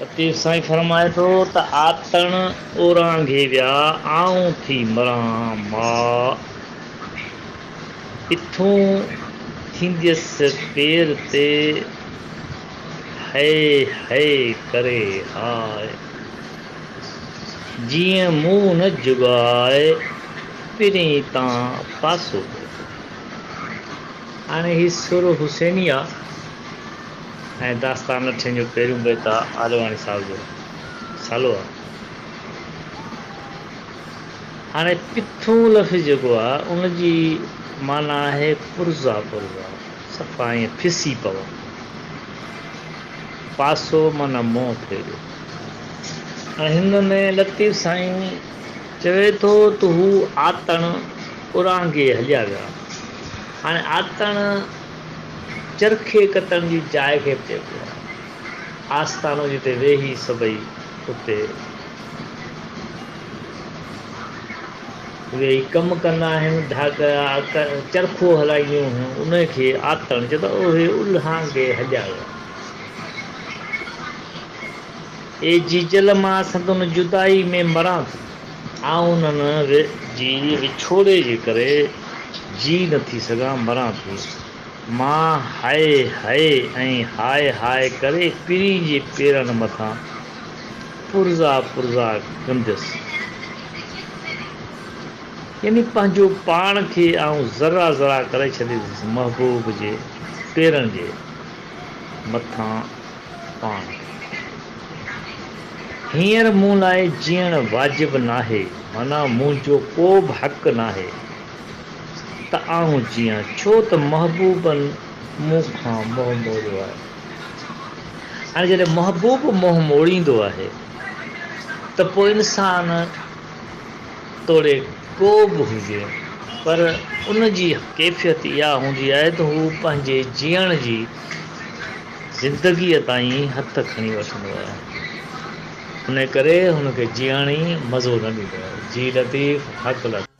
लतीफ़ साईं फरमाए थो त आतण ओरांघे विया आऊं थी मरां मां इथूं थींदसि पेर ते है है करे हाय जीअं मुंहुं न जुगाए पिरी तां पासो पियो। हाणे ही सुर हुसैनी आहे ऐं दास्तान अठनि जो पहिरियों बैत आहे आलवाणी साहिब जो सालो आहे। हाणे पिथूं लफ़्ज़ जेको आहे उनजी माना आहे पुरज़ा पुरज़ा सफ़ा ईअं फिसी पवनि। पासो माना मुंहुं फेरियो। ऐं हिन में लतीफ़ साईं चवे थो त हू आतण उरांघे हलिया विया। हाणे आतण चरखे कतण जी जाइ खे बि चइबो आहे। आस्थानो जिते वेही सभई उते वेही कमु कंदा आहिनि धागा चरखो हलाईंदियूं हुयूं उनखे आतण चए त उहे उल्हांघे हलिया विया। ए जीजल मां संदुनि जुदाई में मरां थी आऊं उन्हनि जी विछोड़े जे करे जी नथी सघां मरां थी मां हाय हाय ऐं हाय हाय करे पिरी जे पेरनि मथां पुरज़ा पुरज़ा कंदसि। यानी पंहिंजो पाण खे आऊं ज़रा ज़रा करे छॾींदुसि महबूब जे पेरनि जे मथां पाण हींअर मूं लाइ जीअण वाजिबु नाहे माना मुंहिंजो को बि हक़ु नाहे त आऊं जीअं छो त महबूबनि मूंखां मोह मोड़ियो आहे। हाणे जॾहिं महबूब मोह मोड़ींदो आहे त पोइ इंसान तोड़े को बि हुजे पर उन जी कैफ़ियत इहा हूंदी आहे त हू पंहिंजे जीअण जी ज़िंदगीअ ताईं हथु खणी वठंदो आहे। हुन करे हुनखे जीअण ई मज़ो न ॾींदो आहे। जी लतीफ़ हक़ लतीफ़।